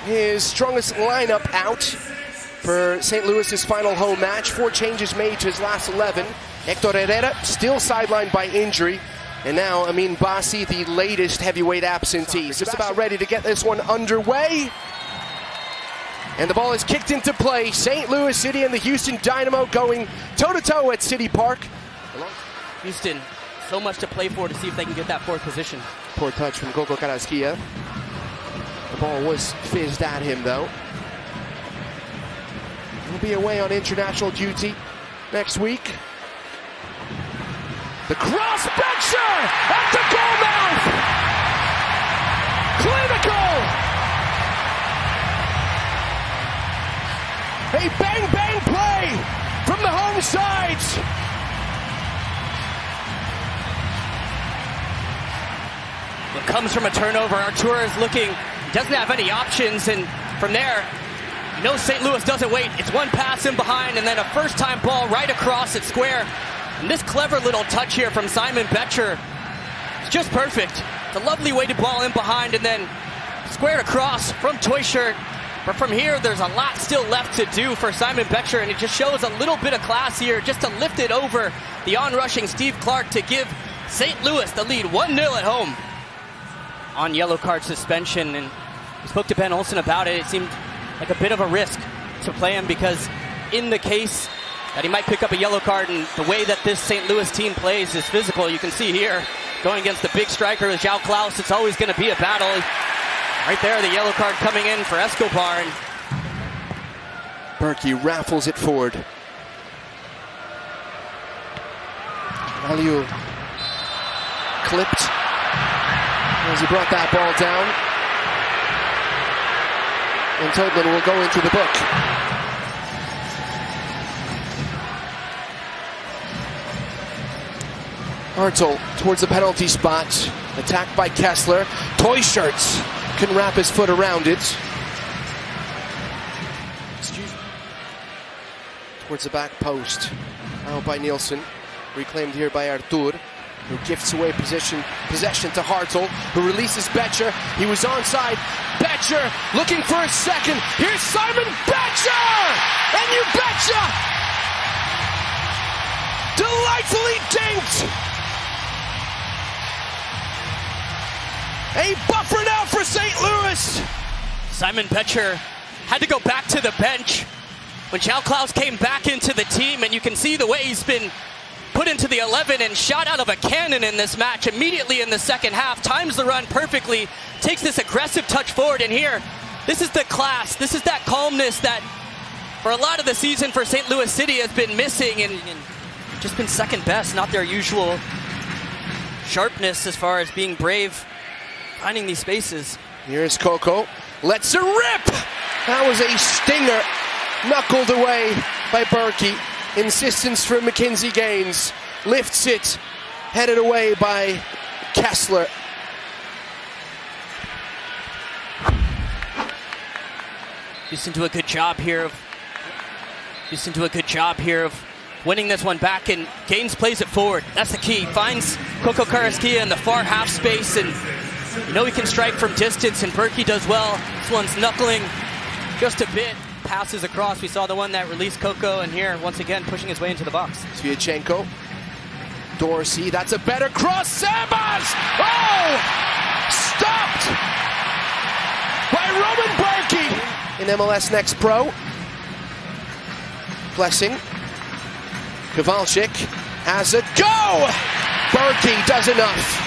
his strongest lineup out for St. Louis's final home match. 4 changes made to his last 11. Hector Herrera still sidelined by injury. And now Amin Bassi, the latest heavyweight absentee. Just about ready to get this one underway. And the ball is kicked into play. St. Louis City and the Houston Dynamo going toe-to-toe at City Park. Houston, so much to play for to see if they can get that 4th position. Poor touch from Coco Carrasquilla. The ball was fizzed at him, though. He'll be away on international duty next week. The cross, Betcher at the goal mouth! Clinical! A bang-bang play from the home sides! It comes from a turnover. Artura is looking, doesn't have any options, and from there, no, St. Louis doesn't wait. It's one pass in behind, and then a first-time ball right across at square. And this clever little touch here from Simon Betcher is just perfect. It's a lovely way to ball in behind, and then squared across from Toyshirt. But from here, there's a lot still left to do for Simon Betcher, and it just shows a little bit of class here just to lift it over the on-rushing Steve Clark to give St. Louis the lead 1-0 at home. On yellow card suspension, and we spoke to Ben Olsen about it. It seemed like a bit of a risk to play him because in the case that he might pick up a yellow card, and the way that this St. Louis team plays is physical. You can see here, going against the big striker, João Klaus, it's always going to be a battle. Right there, the yellow card coming in for Escobar. And Berkey raffles it forward. Aliu clipped as he brought that ball down. And Todlin will go into the book. Hartzell towards the penalty spot. Attacked by Kessler. Toyshirts can wrap his foot around it. Towards the back post. Now by Nielsen. Reclaimed here by Artur, who gifts away possession to Hartzell, who releases Betcher. He was onside. Betcher looking for a second. Here's Simon Betcher! And you betcha! Delightfully dinked! A buffer now for St. Louis! Simon Betcher had to go back to the bench when João Klaus came back into the team, and you can see the way he's been put into the 11 and shot out of a cannon in this match immediately in the second half. Times the run perfectly, takes this aggressive touch forward, and here, this is the class, this is that calmness that for a lot of the season for St. Louis City has been missing and just been second best, not their usual sharpness as far as being brave, finding these spaces. Here's Coco, lets her rip! That was a stinger, knuckled away by Berkey. Insistence from Mackenzie Gaines. Lifts it. Headed away by Kessler. Houston do a good job here of winning this one back, and Gaines plays it forward. That's the key. Finds Coco Carrasquilla in the far half space, and you know he can strike from distance, and Berkey does well. This one's knuckling just a bit. Passes across. We saw the one that released Coco, and here once again pushing his way into the box. Sviatchenko, Dorsey, that's a better cross. Sabas! Oh! Stopped by Roman Berkey in MLS Next Pro. Blessing. Kowalczyk has a go! Berkey does enough.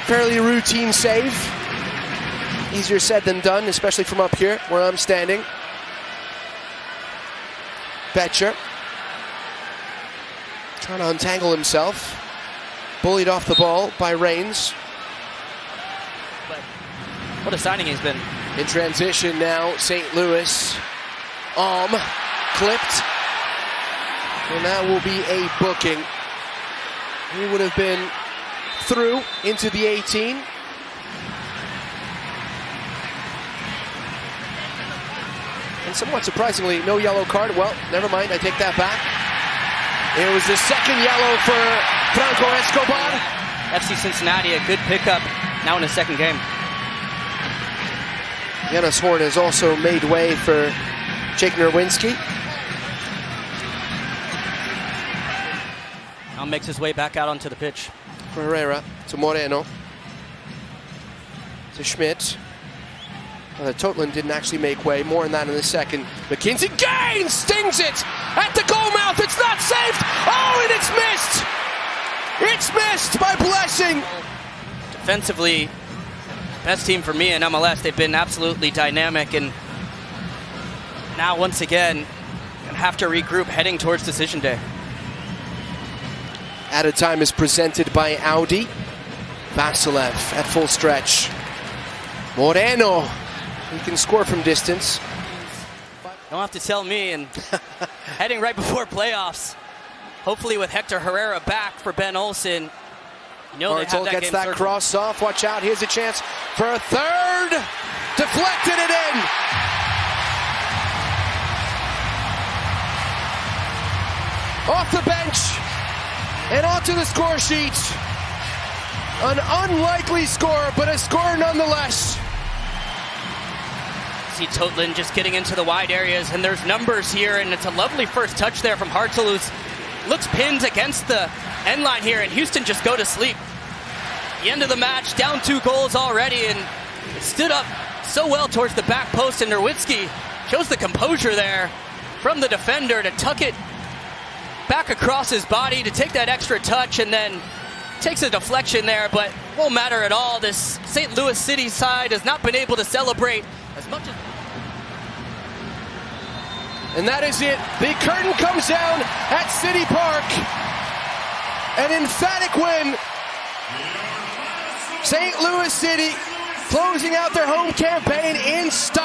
Fairly routine save. Easier said than done, especially from up here where I'm standing. Betcher trying to untangle himself. Bullied off the ball by Reigns. But what a signing he's been. In transition now, St. Louis. Clipped. And that will be a booking. He would have been through into the 18. And somewhat surprisingly, no yellow card. Well, never mind, I take that back. It was the second yellow for Franco Escobar. FC Cincinnati, a good pickup now in his second game. Janis Horn has also made way for Jake Nerwinski. Now makes his way back out onto the pitch. Herrera to Moreno. To Schmidt. Totland didn't actually make way. More on that in a second. McKenzie gains! Stings it! At the goal mouth! It's not saved! Oh, and it's missed! It's missed by Blessing! Defensively, best team for me in MLS. They've been absolutely dynamic, and now once again, gonna have to regroup heading towards decision day. Added time is presented by Audi. Vasilev at full stretch. Moreno, he can score from distance. Don't have to tell me, and heading right before playoffs, hopefully with Hector Herrera back for Ben Olsen. You know they have that gets game that circled. cross off. Watch out. Here's a chance for a third. Deflected it in. Off the bench and onto the score sheet. An unlikely score, but a score nonetheless. See Totland just getting into the wide areas, and there's numbers here, and it's a lovely first touch there from Hartzelus. Looks pinned against the end line here, and Houston just go to sleep. The end of the match, down 2 goals already, and it stood up so well towards the back post, and Nerwinski shows the composure there from the defender to tuck it back across his body to take that extra touch, and then takes a deflection there, but won't matter at all. This St. Louis City side has not been able to celebrate as much as... And that is it. The curtain comes down at City Park. An emphatic win. St. Louis City closing out their home campaign in style.